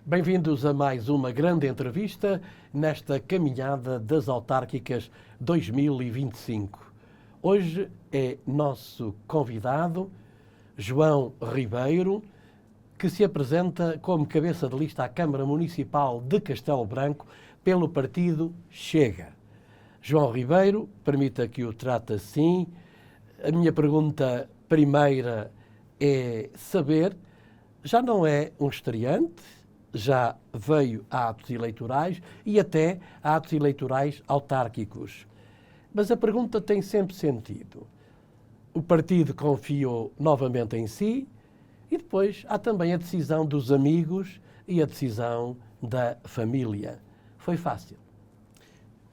Bem-vindos a mais uma grande entrevista nesta caminhada das autárquicas 2025. Hoje é nosso convidado João Ribeiro, que se apresenta como cabeça de lista à Câmara Municipal de Castelo Branco pelo partido Chega. João Ribeiro, permita que o trate assim. A minha pergunta primeira é saber, já não é um estreante, já veio a atos eleitorais e até a atos eleitorais autárquicos. Mas a pergunta tem sempre sentido. O partido confiou novamente em si e depois há também a decisão dos amigos e a decisão da família. Foi fácil.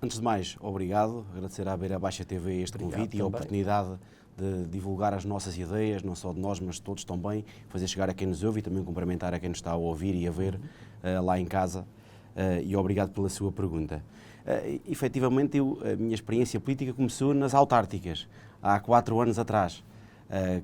Antes de mais, obrigado. Agradecer à Beira Baixa TV este convite e a oportunidade de divulgar as nossas ideias, não só de nós, mas de todos também, fazer chegar a quem nos ouve e também cumprimentar a quem nos está a ouvir e a ver lá em casa. E obrigado pela sua pergunta. Efetivamente, a minha experiência política começou nas autárquicas, há 4 anos atrás,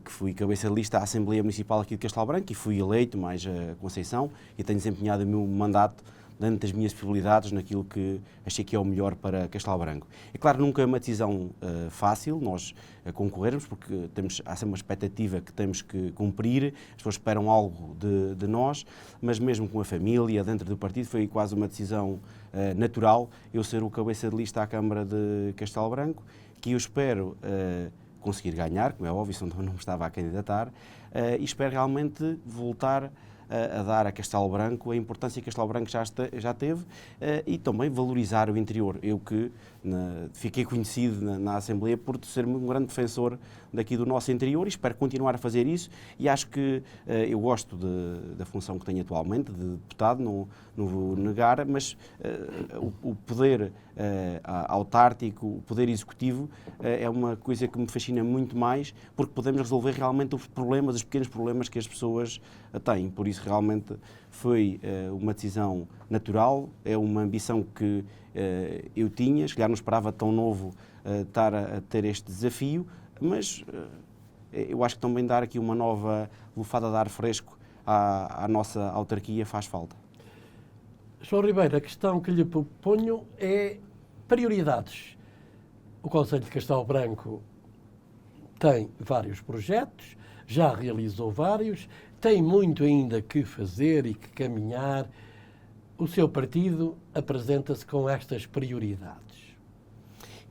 que fui cabeça de lista à Assembleia Municipal aqui de Castelo Branco e fui eleito, mais a Conceição, e tenho desempenhado o meu mandato dentro das minhas possibilidades, naquilo que achei que é o melhor para Castelo Branco. É claro, nunca é uma decisão fácil nós concorrermos, porque há sempre uma expectativa que temos que cumprir, as pessoas esperam algo de nós, mas mesmo com a família, dentro do partido, foi quase uma decisão natural eu ser o cabeça de lista à Câmara de Castelo Branco, que eu espero conseguir ganhar, como é óbvio, senão não me estava a candidatar, e espero realmente voltar a dar a Castelo Branco a importância que Castelo Branco já teve e também valorizar o interior. Eu que fiquei conhecido na Assembleia por ser um grande defensor daqui do nosso interior e espero continuar a fazer isso e acho que eu gosto da função que tenho atualmente, de deputado, não vou negar, mas o poder autárquico, o poder executivo é uma coisa que me fascina muito mais porque podemos resolver realmente os problemas, os pequenos problemas que as pessoas têm. Por isso realmente foi uma decisão natural, é uma ambição que eu tinha, se calhar não esperava tão novo estar a ter este desafio, mas eu acho que também dar aqui uma nova lufada de ar fresco à nossa autarquia faz falta. João Ribeiro, a questão que lhe proponho é prioridades. O Conselho de Castelo Branco tem vários projetos, já realizou vários, tem muito ainda que fazer e que caminhar. O seu partido apresenta-se com estas prioridades.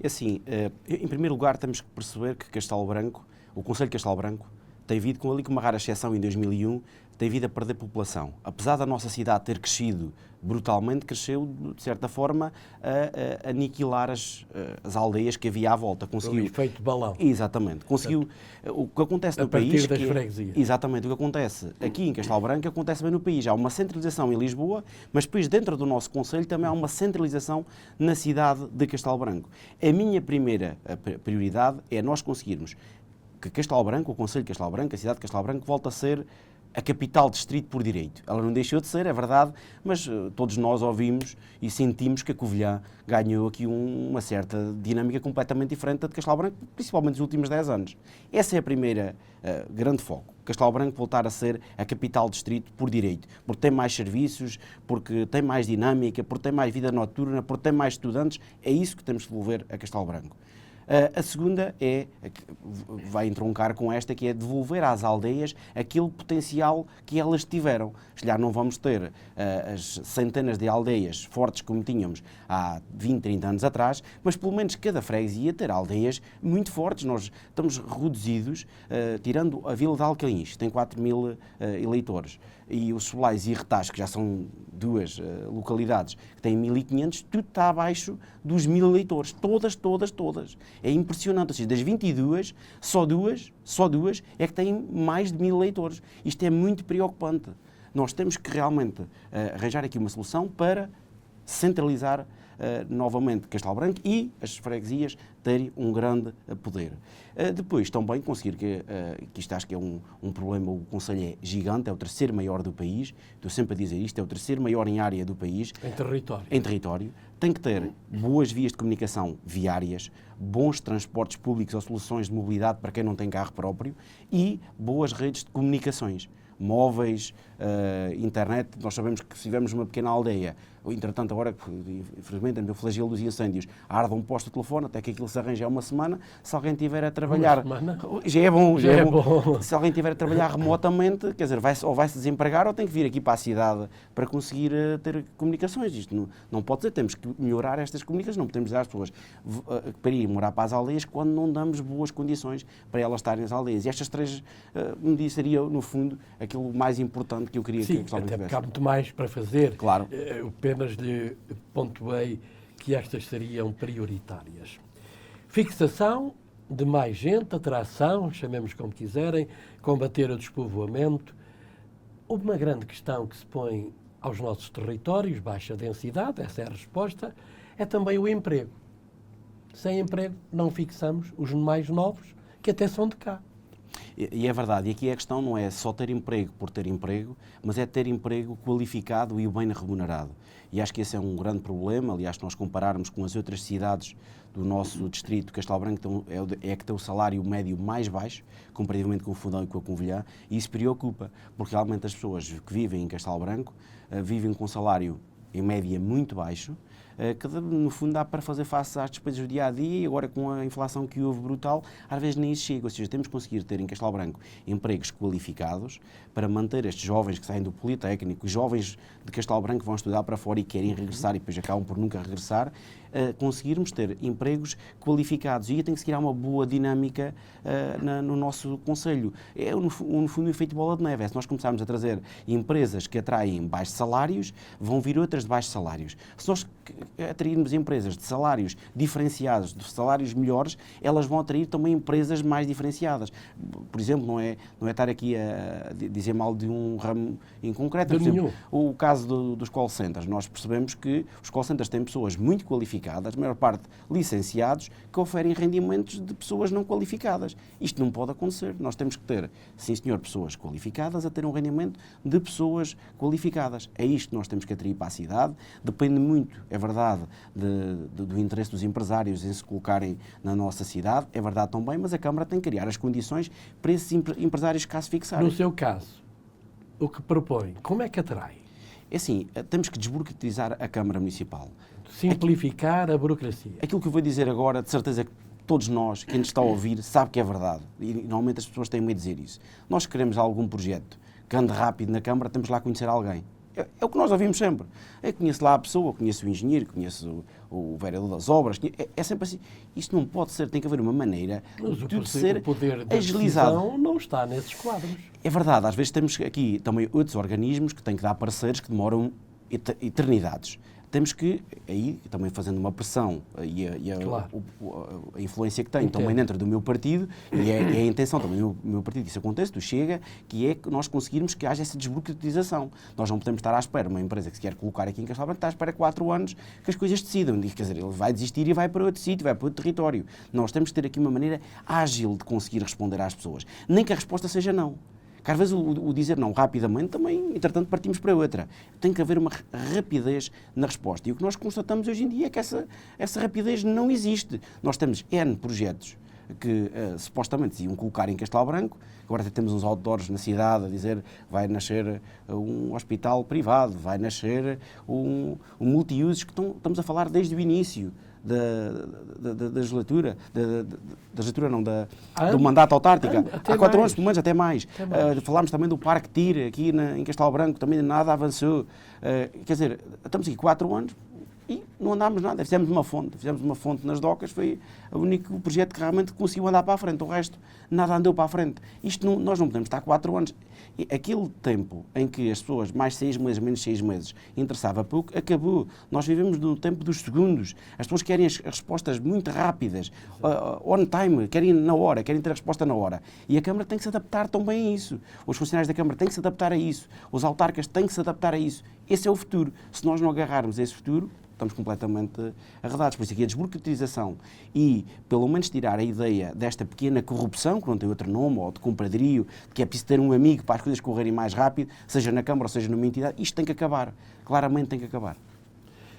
É assim, em primeiro lugar temos que perceber que Castelo Branco, o Conselho de Castelo Branco, tem vindo, com uma rara exceção em 2001, tem vindo a perder população. Apesar da nossa cidade ter crescido brutalmente, cresceu, de certa forma, a aniquilar as aldeias que havia à volta. Conseguiu. O efeito balão. Exatamente. Conseguiu. O que acontece no país... A partir das freguesias. Exatamente. O que acontece aqui em Castelo Branco acontece bem no país. Há uma centralização em Lisboa, mas depois dentro do nosso Conselho também há uma centralização na cidade de Castelo Branco. A minha primeira prioridade é nós conseguirmos que Castelo Branco, o Conselho de Castelo Branco, a cidade de Castelo Branco, volta a ser a capital distrito por direito. Ela não deixou de ser, é verdade, mas todos nós ouvimos e sentimos que a Covilhã ganhou aqui uma certa dinâmica completamente diferente da de Castelo Branco, principalmente nos últimos 10 anos. Essa é a primeira grande foco. Castelo Branco voltar a ser a capital distrito por direito, porque tem mais serviços, porque tem mais dinâmica, porque tem mais vida noturna, porque tem mais estudantes. É isso que temos de devolver a Castelo Branco. A segunda vai entroncar com esta, que é devolver às aldeias aquele potencial que elas tiveram. Se calhar não vamos ter as centenas de aldeias fortes como tínhamos há 20, 30 anos atrás, mas pelo menos cada freguesia ter aldeias muito fortes. Nós estamos reduzidos, tirando a Vila de Alcaíns, que tem 4.000 eleitores, e os Solais e Retás, que já são duas localidades que têm 1.500, tudo está abaixo dos 1.000 eleitores. Todas. É impressionante. Ou seja, das 22, só duas é que têm mais de 1.000 eleitores. Isto é muito preocupante. Nós temos que realmente arranjar aqui uma solução para centralizar novamente Castelo Branco e as freguesias terem um grande poder. Depois também conseguir que isto acho que é um problema, o Conselho é gigante, é o terceiro maior do país, estou sempre a dizer isto, é o terceiro maior em área do país. Em território. Tem que ter boas vias de comunicação viárias, bons transportes públicos ou soluções de mobilidade para quem não tem carro próprio e boas redes de comunicações. móveis, internet. Nós sabemos que se tivermos uma pequena aldeia, entretanto agora, infelizmente, no flagelo dos incêndios, arde um posto de telefone, até que aquilo se arranja uma semana, se alguém estiver a trabalhar... Já é bom, já é bom. Se alguém estiver a trabalhar remotamente, quer dizer, ou vai-se desempregar ou tem que vir aqui para a cidade para conseguir ter comunicações. Isto não pode ser, temos que melhorar estas comunicações, não podemos dizer às pessoas para ir morar para as aldeias quando não damos boas condições para elas estarem nas aldeias. E estas três medidas seriam, no fundo, aquilo mais importante que eu queria que o pessoal tivesse. Sim, até há muito mais para fazer. Claro. Apenas lhe pontuei que estas seriam prioritárias. Fixação de mais gente, atração, chamemos como quiserem, combater o despovoamento. Uma grande questão que se põe aos nossos territórios, baixa densidade, essa é a resposta, é também o emprego. Sem emprego não fixamos os mais novos, que até são de cá. E é verdade, e aqui a questão não é só ter emprego por ter emprego, mas é ter emprego qualificado e bem remunerado. E acho que esse é um grande problema. Aliás, se nós compararmos com as outras cidades do nosso distrito, Castelo Branco é que tem o salário médio mais baixo, comparativamente com o Fundão e com a Covilhã, e isso preocupa, porque realmente as pessoas que vivem em Castelo Branco vivem com um salário, em média, muito baixo, que no fundo dá para fazer face às despesas do dia-a-dia e agora com a inflação que houve brutal, às vezes nem isso chega. Ou seja, temos que conseguir ter em Castelo Branco empregos qualificados para manter estes jovens que saem do Politécnico, os jovens de Castelo Branco que vão estudar para fora e querem regressar e depois acabam por nunca regressar, conseguirmos ter empregos qualificados. E tem que seguir uma boa dinâmica no nosso Conselho. É, no fundo, o efeito bola de neve. É, se nós começarmos a trazer empresas que atraem baixos salários, vão vir outras de baixos salários. Se nós atrairmos empresas de salários diferenciados, de salários melhores, elas vão atrair também empresas mais diferenciadas. Por exemplo, não é estar aqui a dizer mal de um ramo em concreto. Por exemplo, o caso dos call centers. Nós percebemos que os call centers têm pessoas muito qualificadas, a maior parte licenciados, que oferem rendimentos de pessoas não qualificadas. Isto não pode acontecer. Nós temos que ter, sim senhor, pessoas qualificadas a ter um rendimento de pessoas qualificadas. É isto que nós temos que atrair para a cidade. Depende muito, é verdade, do interesse dos empresários em se colocarem na nossa cidade, é verdade também, mas a Câmara tem que criar as condições para esses empresários cá se fixarem. No seu caso, o que propõe, como é que atrai? É assim, temos que desburocratizar a Câmara Municipal. Simplificar a burocracia. Aquilo que eu vou dizer agora, de certeza que todos nós, quem nos está a ouvir, sabe que é verdade. E normalmente as pessoas têm medo de dizer isso. Nós queremos algum projeto que ande rápido na Câmara, temos lá a conhecer alguém. É o que nós ouvimos sempre. Eu conheço lá a pessoa, conheço o engenheiro, conheço o vereador das obras. É sempre assim. Isto não pode ser, tem que haver uma maneira de tudo ser agilizado. O poder da decisão não está nesses quadros. É verdade, às vezes temos aqui também outros organismos que têm que dar pareceres que demoram eternidades. Temos que, aí, também fazendo uma pressão e a influência que tem também dentro do meu partido, e é a intenção também do meu partido que isso aconteça, do Chega, que é que nós conseguirmos que haja essa desburocratização. Nós não podemos estar à espera, uma empresa que se quer colocar aqui em Castelo Branco está à espera 4 anos que as coisas decidam. Quer dizer, ele vai desistir e vai para outro sítio, vai para outro território. Nós temos que ter aqui uma maneira ágil de conseguir responder às pessoas. Nem que a resposta seja não. Que às vezes o dizer não rapidamente também, entretanto, partimos para outra. Tem que haver uma rapidez na resposta. E o que nós constatamos hoje em dia é que essa rapidez não existe. Nós temos N projetos que supostamente se iam colocar em Castelo Branco, agora temos uns outdoors na cidade a dizer vai nascer um hospital privado, vai nascer um multiusos, que estamos a falar desde o início da legislatura, do mandato autárquico, há 4 anos, pelo menos até mais. Falámos também do Parque TIR, aqui em Castelo Branco, também nada avançou. Quer dizer, estamos aqui 4 anos e não andámos nada. Fizemos uma fonte nas docas, foi o único projeto que realmente conseguiu andar para a frente, o resto nada andou para a frente. Nós não podemos estar 4 anos. E aquele tempo em que as pessoas, mais 6 meses, menos 6 meses, interessava pouco, acabou. Nós vivemos no tempo dos segundos. As pessoas querem as respostas muito rápidas, on time, querem na hora, querem ter a resposta na hora. E a Câmara tem que se adaptar também a isso. Os funcionários da Câmara têm que se adaptar a isso. Os autarcas têm que se adaptar a isso. Esse é o futuro. Se nós não agarrarmos a esse futuro, estamos completamente arredados. Por isso aqui a desburocratização e, pelo menos, tirar a ideia desta pequena corrupção, que não tem outro nome, ou de compadrio, de que é preciso ter um amigo para as coisas correrem mais rápido, seja na Câmara ou seja numa entidade, isto tem que acabar. Claramente tem que acabar.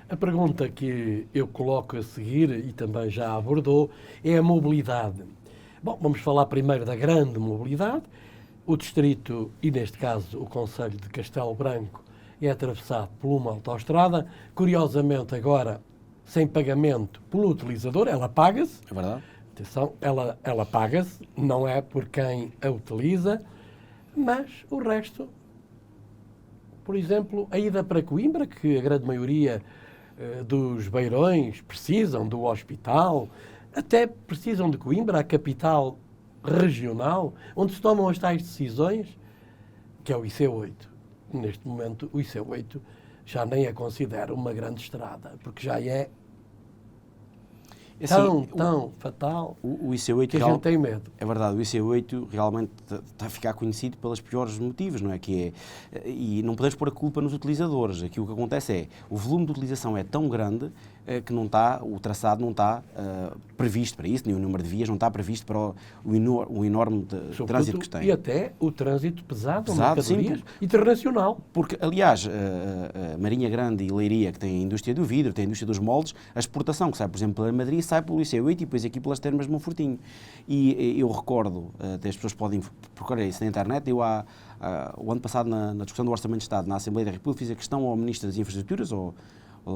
A pergunta que eu coloco a seguir, e também já abordou, é a mobilidade. Bom, vamos falar primeiro da grande mobilidade. o distrito, e neste caso o concelho de Castelo Branco, é atravessado por uma autoestrada, curiosamente agora sem pagamento pelo utilizador, ela paga-se. É verdade? Atenção, ela paga-se, não é por quem a utiliza, mas o resto, por exemplo, a ida para Coimbra, que a grande maioria dos beirões precisam do hospital, até precisam de Coimbra, a capital regional, onde se tomam as tais decisões, que é o IC8. Neste momento, o IC8 já nem a considera uma grande estrada, porque já é tão fatal o IC8 que a gente tem medo. É verdade, o IC8 realmente está a ficar conhecido pelos piores motivos, não é? E não podemos pôr a culpa nos utilizadores. Aqui o que acontece é, o volume de utilização é tão grande que não está, o traçado não está previsto para isso, nem o número de vias não está previsto para o enorme trânsito que tem. E até o trânsito pesado sim, internacional. Porque, aliás, a Marinha Grande e Leiria, que tem a indústria do vidro, tem a indústria dos moldes, a exportação que sai, por exemplo, pela Madrid, sai pelo IC8 e depois aqui pelas Termas de Monfortinho. E eu recordo, até as pessoas podem procurar isso na internet, eu o ano passado, na discussão do Orçamento de Estado na Assembleia da República, fiz a questão ao Ministro das Infraestruturas, ao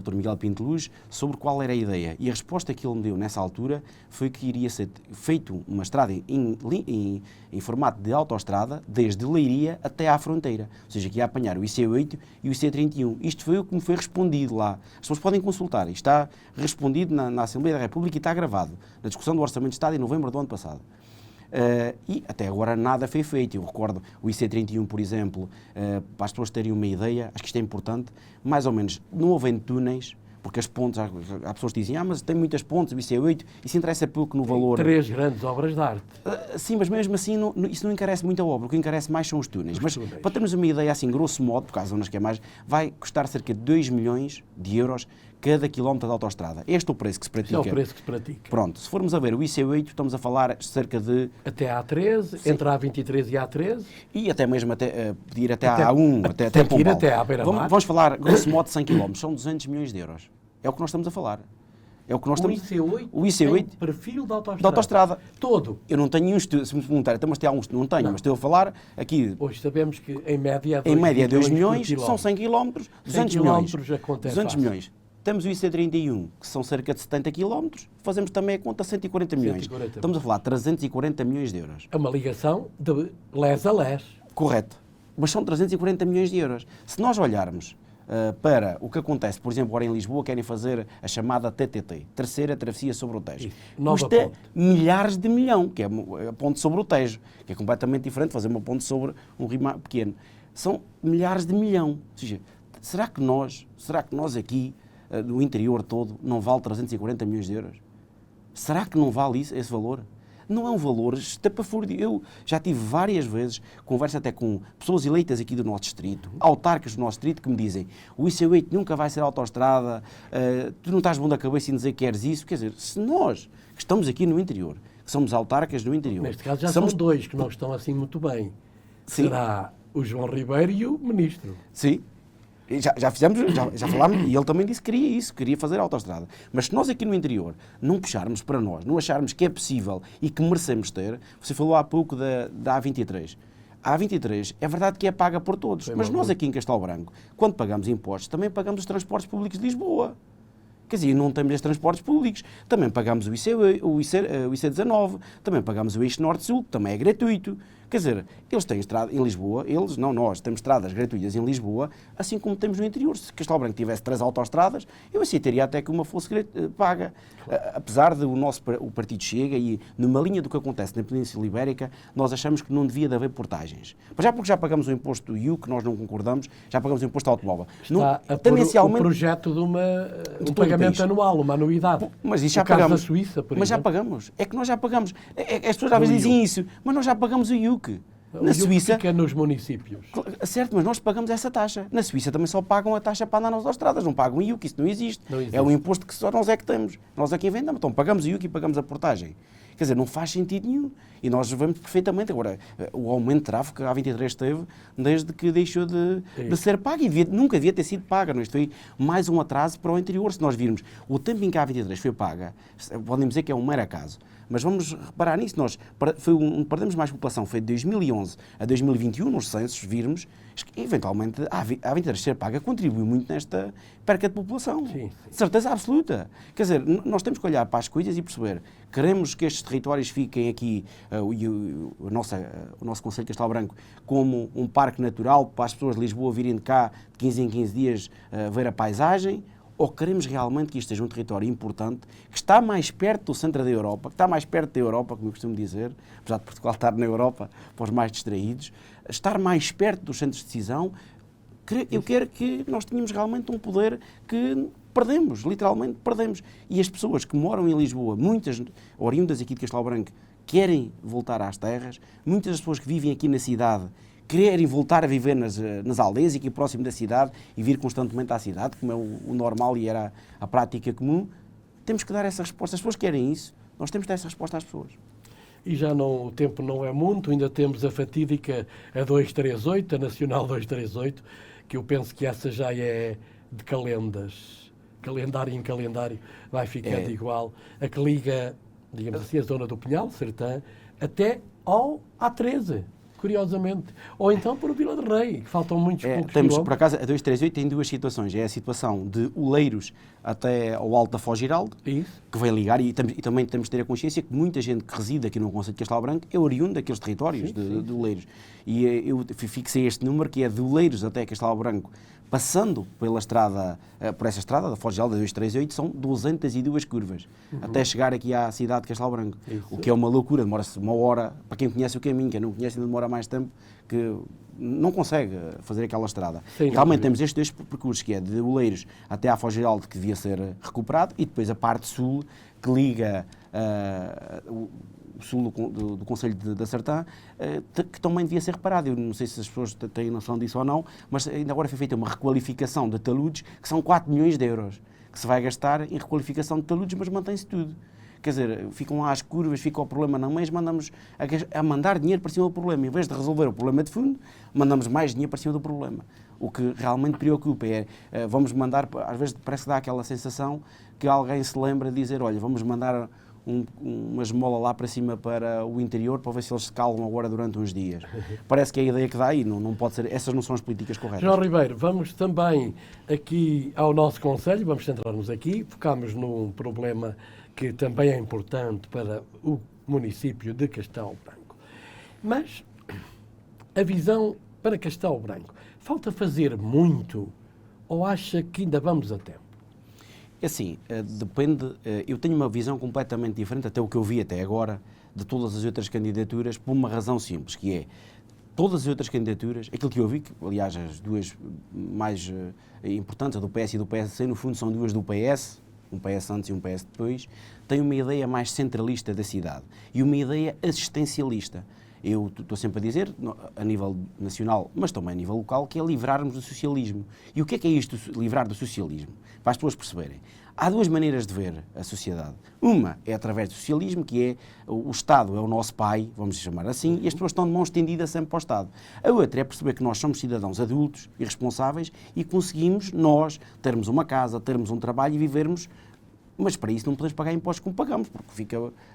Dr. Miguel Pinto Luz, sobre qual era a ideia. E a resposta que ele me deu nessa altura foi que iria ser feito uma estrada em formato de autoestrada, desde Leiria até à fronteira. Ou seja, que ia apanhar o IC8 e o IC31. Isto foi o que me foi respondido lá. As pessoas podem consultar. Isto está respondido na Assembleia da República e está gravado na discussão do Orçamento de Estado em novembro do ano passado. E até agora nada foi feito. Eu recordo o IC31, por exemplo, para as pessoas terem uma ideia, acho que isto é importante, mais ou menos, não havendo túneis, porque as pontes, há pessoas que dizem, mas tem muitas pontes, o IC8, isso interessa pouco no valor. 3 grandes obras de arte. Sim, mas mesmo assim isso não encarece muito a obra, o que encarece mais são os túneis. Mas para termos uma ideia assim, grosso modo, por causa das zonas que é mais, vai custar cerca de 2 milhões de euros cada quilómetro de autoestrada. Este é o preço que se pratica. É o preço que se pratica. Pronto, se formos a ver o IC8, estamos a falar cerca de... Até a A13, entre a A23 e a A13. E até mesmo pedir até a A1, até Pombal. Até à beira-mar. Vamos falar, grosso modo, de 100 km. São 200 milhões de euros. É o que nós estamos a falar. É o que nós estamos... O IC8 tem perfil de autoestrada. Todo. Eu não tenho nenhum estudo, se me perguntar, então, mas tem alguns, não tenho, mas estou a falar aqui... Hoje sabemos que em média é 2 milhões, são 100 km, 200 milhões. 200 milhões. Temos o IC31, que são cerca de 70 km, fazemos também a conta 140 milhões. Estamos a falar de 340 milhões de euros. É uma ligação de les a les. Correto. Mas são 340 milhões de euros. Se nós olharmos para o que acontece, por exemplo, agora em Lisboa, querem fazer a chamada TTT, Terceira Travessia sobre o Tejo. Custa milhares de milhão, que é a ponte sobre o Tejo, que é completamente diferente de fazer uma ponte sobre um rio pequeno. São milhares de milhão. Ou seja, será que nós aqui, no interior todo, não vale 340 milhões de euros? Será que não vale esse valor? Não é um valor estapafúrdio. Eu já tive várias vezes conversa até com pessoas eleitas aqui do nosso distrito, autarcas do nosso distrito, que me dizem o IC8 nunca vai ser autoestrada, tu não estás bom da cabeça em dizer que queres isso. Quer dizer, se nós que estamos aqui no interior, que somos autarcas no interior... Neste caso já são 2 que não estão assim muito bem. Sim. Será o João Ribeiro e o Ministro. Sim. Já falámos, e ele também disse que queria isso, queria fazer a autoestrada. Mas se nós aqui no interior não puxarmos para nós, não acharmos que é possível e que merecemos ter, você falou há pouco da A23. A A23 é verdade que é paga por todos, mas nós aqui em Castelo Branco, quando pagamos impostos, também pagamos os transportes públicos de Lisboa. Quer dizer, não temos estes transportes públicos. Também pagamos o IC19, também pagamos o Eixo Norte-Sul, que também é gratuito. Quer dizer, eles têm estrada em Lisboa, nós temos estradas gratuitas em Lisboa, assim como temos no interior. Se Castelo Branco tivesse 3 autoestradas, eu aceitaria até que uma fosse paga. Apesar de o Partido Chega e numa linha do que acontece na Península Ibérica, nós achamos que não devia de haver portagens. Mas já porque já pagamos o imposto do IU, que nós não concordamos, já pagamos o imposto ao automóvel. Está o projeto de um pagamento anual, uma anuidade. Mas isso já pagamos. Da Suíça, por mas já pagamos. É que nós já pagamos. As pessoas às vezes dizem isso, mas nós já pagamos o IU. Na Suíça fica nos municípios. Certo, mas nós pagamos essa taxa. Na Suíça também só pagam a taxa para andar nas autostradas, não pagam o IUC, isso não existe. É um imposto que só nós é que temos. Nós é que inventamos. Então pagamos o IUC e pagamos a portagem. Quer dizer, não faz sentido nenhum. E nós vemos perfeitamente. Agora, o aumento de tráfego que a A23 teve desde que deixou de ser paga. E nunca devia ter sido paga. Não? Isto foi mais um atraso para o interior. Se nós virmos o tempo em que a A23 foi paga, podem dizer que é um mero acaso. mas vamos reparar nisso. Nós perdemos mais população, foi de 2011 a 2021, nos censos, virmos, que eventualmente a Avenida Ser Paga contribuiu muito nesta perca de população. Sim. De certeza absoluta. Quer dizer, nós temos que olhar para as coisas e perceber, queremos que estes territórios fiquem aqui, o nosso Concelho de Castelo Branco, como um parque natural para as pessoas de Lisboa virem de cá de 15 em 15 dias ver a paisagem, ou queremos realmente que isto seja um território importante, que está mais perto do centro da Europa, que está mais perto da Europa, como eu costumo dizer, apesar de Portugal estar na Europa, para os mais distraídos, estar mais perto dos centros de decisão. Eu quero que nós tenhamos realmente um poder que perdemos, literalmente perdemos. E as pessoas que moram em Lisboa, muitas oriundas aqui de Castelo Branco, querem voltar às terras, muitas das pessoas que vivem aqui na cidade querem voltar a viver nas aldeias e aqui próximo da cidade e vir constantemente à cidade, como é o normal e era a prática comum. Temos que dar essa resposta. As pessoas querem isso, nós temos que dar essa resposta às pessoas. E já não, o tempo não é muito, ainda temos a fatídica a 238, a Nacional 238, que eu penso que essa já é de calendas. Calendário em calendário vai ficando igual. A que liga, digamos assim, a zona do Pinhal, Sertã, até ao A13. Curiosamente. Ou então por Vila de Rei, que faltam muitos poucos temos, quilómetros. por acaso, a 238 tem duas situações. É a situação de Oleiros até ao Alto da Foz Giraldo, que vai ligar, e também temos de ter a consciência que muita gente que reside aqui no Concelho de Castelo Branco é oriundo daqueles territórios de Oleiros. E eu fixei este número, que é de Oleiros até Castelo Branco, passando por essa estrada da Foz Giraldo, da 238, são 202 curvas, até chegar aqui à cidade de Castelo Branco. O que é uma loucura, demora-se uma hora, para quem conhece o caminho, quem não conhece ainda demora mais tempo, que não consegue fazer aquela estrada. E realmente temos estes dois percursos, que é de Oleiros até à Foz Giraldo, que devia ser recuperado, e depois a parte sul, que liga o sul do Concelho da Sertã, que também devia ser reparado. Eu não sei se as pessoas têm noção disso ou não, mas ainda agora foi feita uma requalificação de taludes, que são 4 milhões de euros, que se vai gastar em requalificação de taludes, mas mantém-se tudo. Quer dizer, ficam lá as curvas, fica o problema na mãe, mandamos a mandar dinheiro para cima do problema. Em vez de resolver o problema de fundo, mandamos mais dinheiro para cima do problema. O que realmente preocupa vamos mandar, às vezes parece que dá aquela sensação que alguém se lembra de dizer, olha, vamos mandar uma esmola lá para cima para o interior para ver se eles se calam agora durante uns dias. Parece que é a ideia que dá e não pode ser, essas não são as políticas corretas. João Ribeiro, vamos também aqui ao nosso Conselho, vamos centrar-nos aqui, focamos num problema que também é importante para o município de Castelo Branco. Mas a visão para Castelo Branco, falta fazer muito ou acha que ainda vamos a tempo? É assim, depende, eu tenho uma visão completamente diferente, até o que eu vi até agora, de todas as outras candidaturas, por uma razão simples, que é, todas as outras candidaturas, aquilo que eu vi, que aliás as duas mais importantes, a do PS e do PSC, no fundo são duas do PS, um PS antes e um PS depois, têm uma ideia mais centralista da cidade e uma ideia assistencialista. Eu estou sempre a dizer, a nível nacional, mas também a nível local, que é livrarmos do socialismo. E o que é isto, livrar do socialismo? Para as pessoas perceberem. Há duas maneiras de ver a sociedade. Uma é através do socialismo, que é o Estado é o nosso pai, vamos chamar assim, e as pessoas estão de mão estendida sempre para o Estado. A outra é perceber que nós somos cidadãos adultos e responsáveis e conseguimos, nós, termos uma casa, termos um trabalho e vivermos. Mas para isso não podemos pagar impostos como pagamos, porque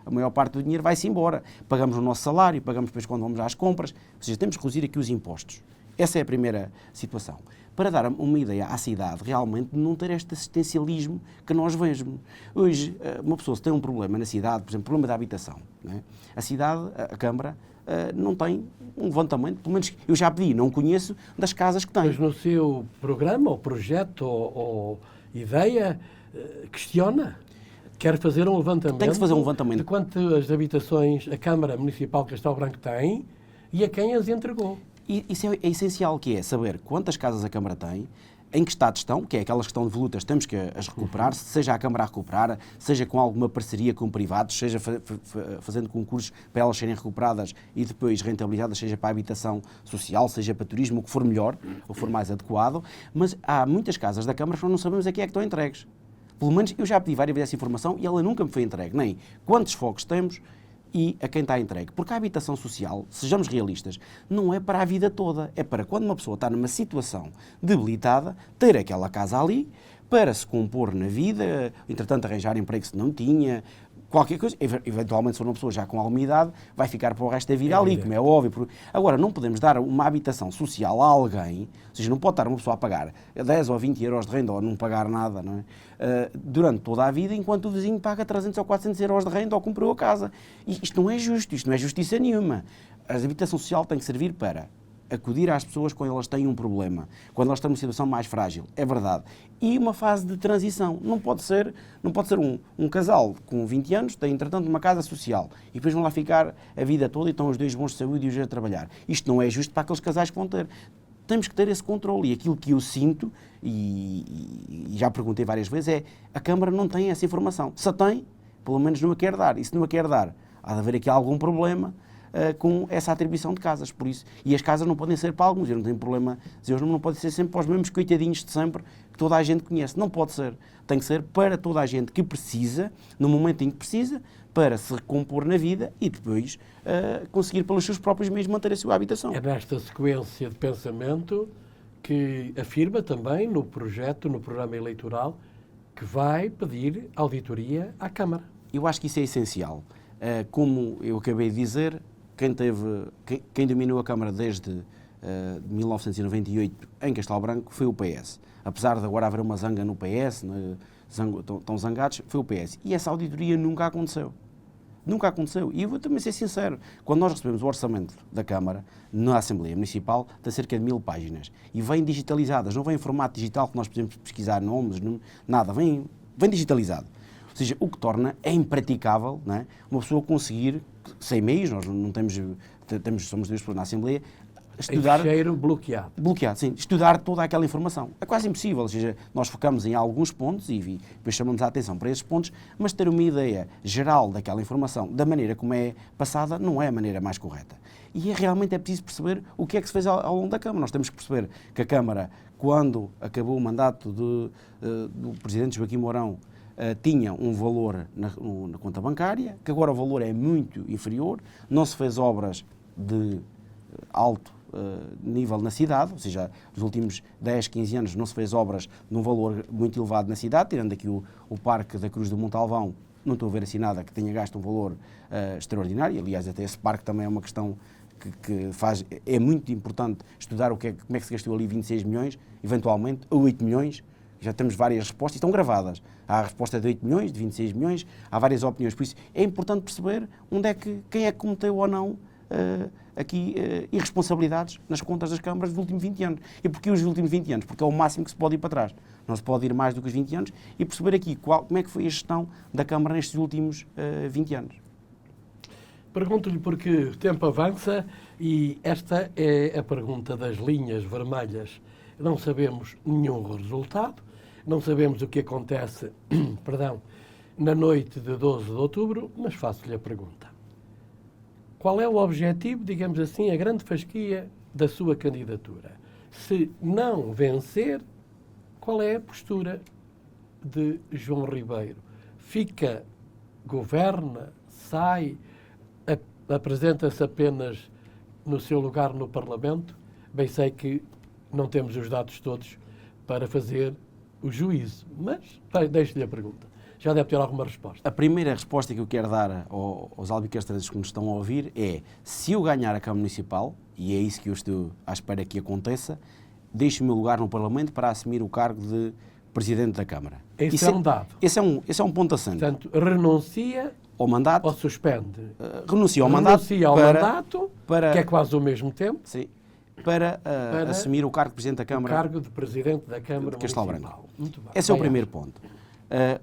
a maior parte do dinheiro vai-se embora. Pagamos o nosso salário, pagamos depois quando vamos às compras. Ou seja, temos que reduzir aqui os impostos. Essa é a primeira situação. Para dar uma ideia à cidade, realmente não ter este assistencialismo que nós vemos. Hoje, uma pessoa se tem um problema na cidade, por exemplo, problema da habitação, né? A cidade, a Câmara, não tem um levantamento, pelo menos eu já pedi, não conheço, das casas que tem. Mas no seu programa, ou projeto, ou ideia, questiona? Quer fazer um levantamento? Tem que fazer um levantamento. De quantas habitações a Câmara Municipal de Castelo Branco tem e a quem as entregou. E isso é essencial, que é saber quantas casas a Câmara tem, em que estado estão, que é aquelas que estão devolutas, temos que as recuperar, seja a Câmara a recuperar, seja com alguma parceria com privados, seja fazendo concursos para elas serem recuperadas e depois rentabilizadas, seja para a habitação social, seja para turismo, o que for melhor, o que for mais adequado. Mas há muitas casas da Câmara que nós não sabemos a quem é que estão entregues. Pelo menos eu já pedi várias vezes essa informação e ela nunca me foi entregue, nem quantos focos temos e a quem está entregue. Porque a habitação social, sejamos realistas, não é para a vida toda, é para quando uma pessoa está numa situação debilitada, ter aquela casa ali para se compor na vida, entretanto arranjar emprego se não tinha, qualquer coisa, eventualmente se for uma pessoa já com alguma idade, vai ficar para o resto da vida ali, como é óbvio. Agora, não podemos dar uma habitação social a alguém, ou seja, não pode estar uma pessoa a pagar 10 ou 20 euros de renda ou não pagar nada, não é? Durante toda a vida, enquanto o vizinho paga 300 ou 400 euros de renda ou comprou a casa. E isto não é justo, isto não é justiça nenhuma. A habitação social tem que servir para acudir às pessoas quando elas têm um problema, quando elas estão numa situação mais frágil, é verdade. E uma fase de transição. Não pode ser um casal com 20 anos, tem entretanto uma casa social e depois vão lá ficar a vida toda e estão os dois bons de saúde e os dois a trabalhar. Isto não é justo para aqueles casais que vão ter. Temos que ter esse controle e aquilo que eu sinto, e já perguntei várias vezes, é a Câmara não tem essa informação. Se a tem, pelo menos não a quer dar. E se não a quer dar, há de haver aqui algum problema com essa atribuição de casas, por isso. E as casas não podem ser para alguns, eu não tenho problema dizer, não podem ser sempre para os mesmos coitadinhos de sempre que toda a gente conhece. Não pode ser. Tem que ser para toda a gente que precisa, no momento em que precisa, para se recompor na vida e depois conseguir pelos seus próprios meios manter a sua habitação. É nesta sequência de pensamento que afirma também no projeto, no programa eleitoral, que vai pedir auditoria à Câmara. Eu acho que isso é essencial. Como eu acabei de dizer, quem dominou a Câmara desde 1998 em Castelo Branco foi o PS. Apesar de agora haver uma zanga no PS, estão zangados, foi o PS. E essa auditoria nunca aconteceu. Nunca aconteceu. E eu vou também ser sincero, quando nós recebemos o orçamento da Câmara, na Assembleia Municipal, tem cerca de 1000 páginas. E vêm digitalizadas, não vem em formato digital que nós podemos pesquisar nomes, nada, vem digitalizado. Ou seja, o que torna é impraticável, não é, uma pessoa conseguir, sem meios, nós não somos 2 pessoas na Assembleia, estudar... Ficheiro bloqueado. Bloqueado, sim. Estudar toda aquela informação. É quase impossível, ou seja, nós focamos em alguns pontos e depois chamamos a atenção para esses pontos, mas ter uma ideia geral daquela informação, da maneira como é passada, não é a maneira mais correta. E realmente é preciso perceber o que é que se fez ao longo da Câmara. Nós temos que perceber que a Câmara, quando acabou o mandato do Presidente Joaquim Mourão, tinha um valor na conta bancária, que agora o valor é muito inferior, não se fez obras de alto nível na cidade, ou seja, nos últimos 10, 15 anos não se fez obras num valor muito elevado na cidade, tirando aqui o Parque da Cruz do Montalvão, não estou a ver assim nada que tenha gasto um valor extraordinário. Aliás, até esse parque também é uma questão que é muito importante estudar como é que se gastou ali 26 milhões, eventualmente, ou 8 milhões, já temos várias respostas, estão gravadas. Há a resposta de 8 milhões, de 26 milhões, há várias opiniões. Por isso é importante perceber quem é que cometeu ou não irresponsabilidades nas contas das câmaras dos últimos 20 anos. E porquê os últimos 20 anos? Porque é o máximo que se pode ir para trás. Não se pode ir mais do que os 20 anos e perceber aqui como é que foi a gestão da Câmara nestes últimos 20 anos. Pergunto-lhe porque o tempo avança e esta é a pergunta das linhas vermelhas. Não sabemos nenhum resultado, não sabemos o que acontece na noite de 12 de outubro, mas faço-lhe a pergunta. Qual é o objetivo, digamos assim, a grande fasquia da sua candidatura? Se não vencer, qual é a postura de João Ribeiro? Fica, governa, sai, apresenta-se apenas no seu lugar no Parlamento? Bem sei que não temos os dados todos para fazer o juízo, mas deixo-lhe a pergunta. Já deve ter alguma resposta. A primeira resposta que eu quero dar aos albicastrenses que nos estão a ouvir é: se eu ganhar a Câmara Municipal, e é isso que eu estou à espera que aconteça, deixo o meu lugar no Parlamento para assumir o cargo de Presidente da Câmara. Esse é um dado. Esse é um ponto assente. Portanto, renuncia ao mandato, ou suspende? Renuncia ao mandato, que é quase o mesmo tempo. Sim, para assumir o cargo de Presidente da Câmara. O cargo de Presidente da Câmara de Castelo Municipal. Branco. Muito bem. Esse é o primeiro ponto.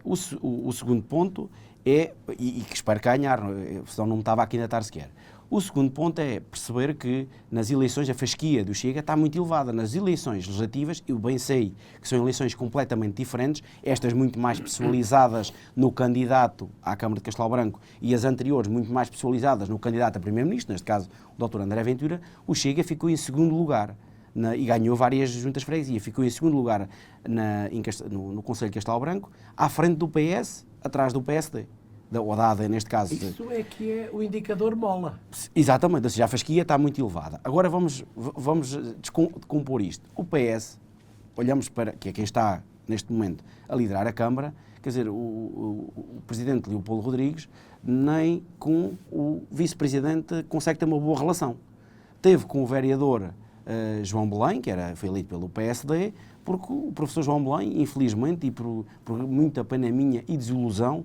O segundo ponto é, e que espero ganhar, senão não me estava a candidatar sequer. O segundo ponto é perceber que nas eleições a fasquia do Chega está muito elevada. Nas eleições legislativas, eu bem sei que são eleições completamente diferentes, estas muito mais pessoalizadas no candidato à Câmara de Castelo Branco e as anteriores muito mais pessoalizadas no candidato a Primeiro-Ministro, neste caso o Dr. André Ventura. O Chega ficou em segundo lugar e ganhou várias juntas de freguesia. Ficou em segundo lugar no Conselho de Castelo Branco, à frente do PS, atrás do PSD. Ou da AD, neste caso. Isso é que é o indicador mola. Exatamente, ou seja, a fasquia está muito elevada. Agora vamos descompor isto. O PS, olhamos para, que é quem está neste momento a liderar a Câmara, quer dizer, o presidente Leopoldo Rodrigues nem com o vice-presidente consegue ter uma boa relação. Teve com o vereador João Belém, foi eleito pelo PSD, porque o professor João Belém, infelizmente, e por muita pena minha e desilusão,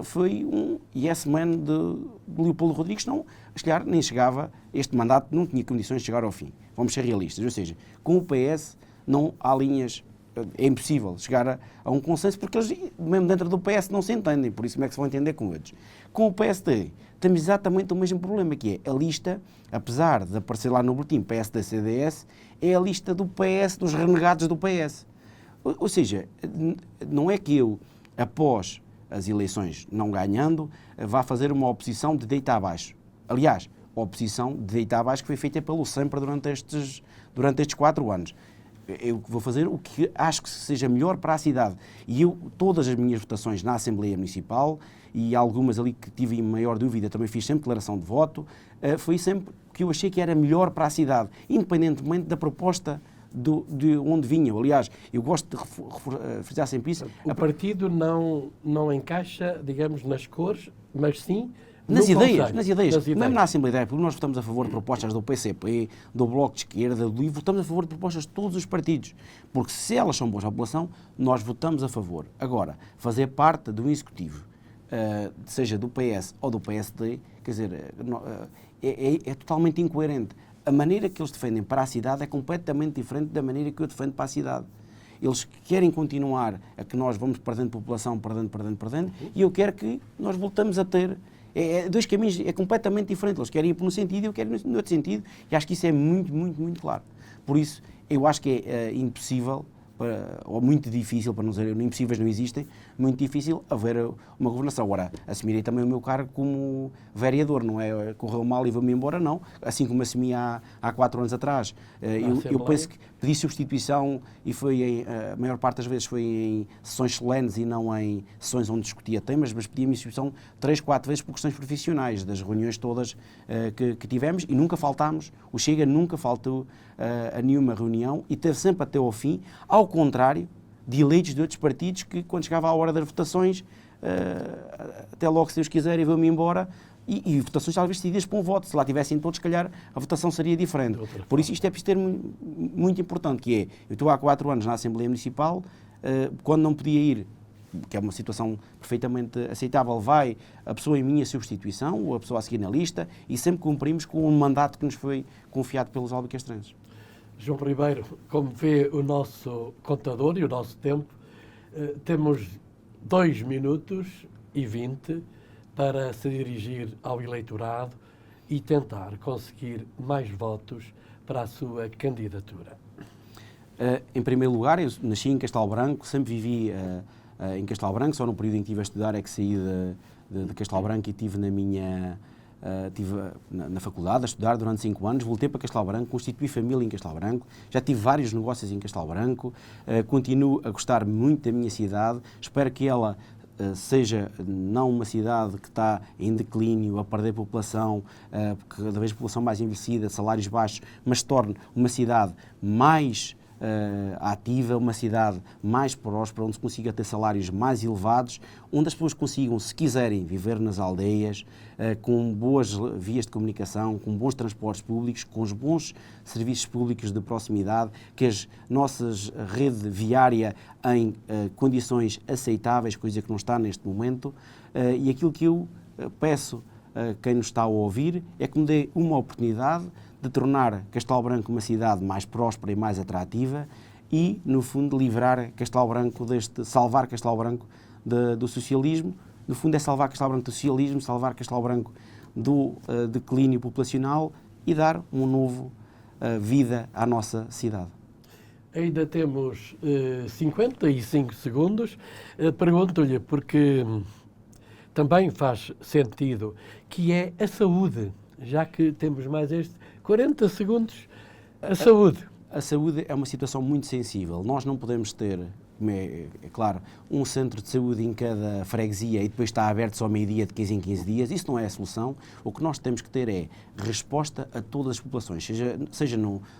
foi um yes man de Leopoldo Rodrigues, não, se calhar nem chegava, este mandato não tinha condições de chegar ao fim. Vamos ser realistas, ou seja, com o PS não há linhas, é impossível chegar a um consenso, porque eles, mesmo dentro do PS, não se entendem, por isso como é que se vão entender com eles. Com o PSD, temos exatamente o mesmo problema, que é a lista, apesar de aparecer lá no boletim PSD-CDS, é a lista do PS, dos renegados do PS. Ou seja, não é que eu, após as eleições não ganhando, vá fazer uma oposição de deita abaixo. Aliás, a oposição de deita abaixo que foi feita pelo SEMPRA durante estes 4 anos. Eu vou fazer o que acho que seja melhor para a cidade. E todas as minhas votações na Assembleia Municipal, e algumas ali que tive em maior dúvida, também fiz sempre declaração de voto, foi sempre que eu achei que era melhor para a cidade, independentemente da proposta de onde vinham. Aliás, eu gosto de frisar sempre isso. O partido não encaixa, digamos, nas cores, mas sim nas ideias. Mesmo na Assembleia da República, nós votamos a favor de propostas do PCP, do Bloco de Esquerda, do LIVRE, votamos a favor de propostas de todos os partidos, porque se elas são boas à população, nós votamos a favor. Agora, fazer parte do Executivo, seja do PS ou do PSD, quer dizer, é totalmente incoerente. A maneira que eles defendem para a cidade é completamente diferente da maneira que eu defendo para a cidade. Eles querem continuar a que nós vamos perdendo população, perdendo, e eu quero que nós voltamos a ter. Dois caminhos, é completamente diferente. Eles querem ir por um sentido e eu quero ir no outro sentido, e acho que isso é muito, muito, muito claro. Por isso, eu acho que é impossível, ou muito difícil, para não dizer, impossíveis não existem, muito difícil haver uma governação. Agora, assumirei também o meu cargo como vereador, não é correu mal e vou-me embora, não. Assim como assumi há 4 anos atrás. Eu penso que pedi substituição e foi, a maior parte das vezes foi em sessões solenes e não em sessões onde discutia temas, mas pedi a minha substituição 3, 4 vezes por questões profissionais, das reuniões todas que tivemos, e nunca faltámos, o Chega nunca faltou a nenhuma reunião e teve sempre até ao fim, ao contrário de eleitos de outros partidos que, quando chegava a hora das votações, até logo, se Deus quiser, e vou-me embora, e votações talvez decididas por um voto. Se lá tivessem todos, se calhar, a votação seria diferente. Por isso, isto é preciso ter muito importante, que é, eu estou há 4 anos na Assembleia Municipal, quando não podia ir, que é uma situação perfeitamente aceitável, vai a pessoa em minha substituição, ou a pessoa a seguir na lista, e sempre cumprimos com o mandato que nos foi confiado pelos albicastrenses. João Ribeiro, como vê o nosso contador e o nosso tempo, temos 2 minutos e 20 para se dirigir ao eleitorado e tentar conseguir mais votos para a sua candidatura. Em primeiro lugar, eu nasci em Castelo Branco, sempre vivi em Castelo Branco, só no período em que estive a estudar é que saí de Castelo Branco e estive na faculdade a estudar durante 5 anos, voltei para Castelo Branco, constituí família em Castelo Branco, já tive vários negócios em Castelo Branco, continuo a gostar muito da minha cidade, espero que ela seja não uma cidade que está em declínio, a perder população, cada vez população mais envelhecida, salários baixos, mas se torne uma cidade mais ativa, uma cidade mais próspera, onde se consiga ter salários mais elevados, onde as pessoas consigam, se quiserem, viver nas aldeias, com boas vias de comunicação, com bons transportes públicos, com os bons serviços públicos de proximidade, que as nossas rede viária em condições aceitáveis, coisa que não está neste momento, e aquilo que eu peço a quem nos está a ouvir é que me dê uma oportunidade de tornar Castelo Branco uma cidade mais próspera e mais atrativa e, no fundo, livrar Castelo Branco salvar Castelo Branco do socialismo. No fundo, é salvar Castelo Branco do socialismo, salvar Castelo Branco do declínio populacional e dar uma nova vida à nossa cidade. Ainda temos 55 segundos. Pergunto-lhe, porque também faz sentido, que é a saúde, já que temos mais 40 segundos, a saúde. A saúde é uma situação muito sensível. Nós não podemos ter é claro, um centro de saúde em cada freguesia e depois está aberto só ao meio-dia de 15 em 15 dias, isso não é a solução. O que nós temos que ter é resposta a todas as populações, seja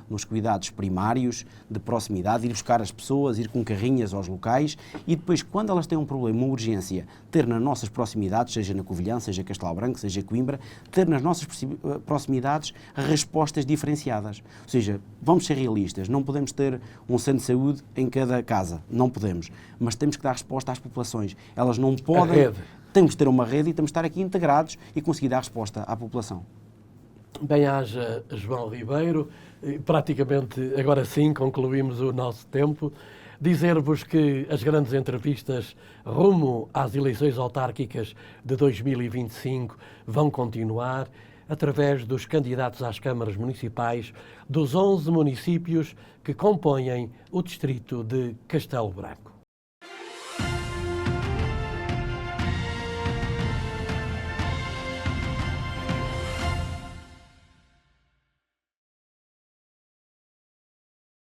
nos cuidados primários, de proximidade, ir buscar as pessoas, ir com carrinhas aos locais e depois, quando elas têm um problema, uma urgência, ter nas nossas proximidades, seja na Covilhã, seja Castelo Branco, seja Coimbra, ter nas nossas proximidades respostas diferenciadas. Ou seja, vamos ser realistas, não podemos ter um centro de saúde em cada casa, não podemos, mas temos que dar resposta às populações. Elas não podem... Temos que ter uma rede e temos que estar aqui integrados e conseguir dar resposta à população. Bem-aja, João Ribeiro. Praticamente, agora sim, concluímos o nosso tempo. Dizer-vos que as grandes entrevistas rumo às eleições autárquicas de 2025 vão continuar através dos candidatos às câmaras municipais dos 11 municípios que compõem o distrito de Castelo Branco.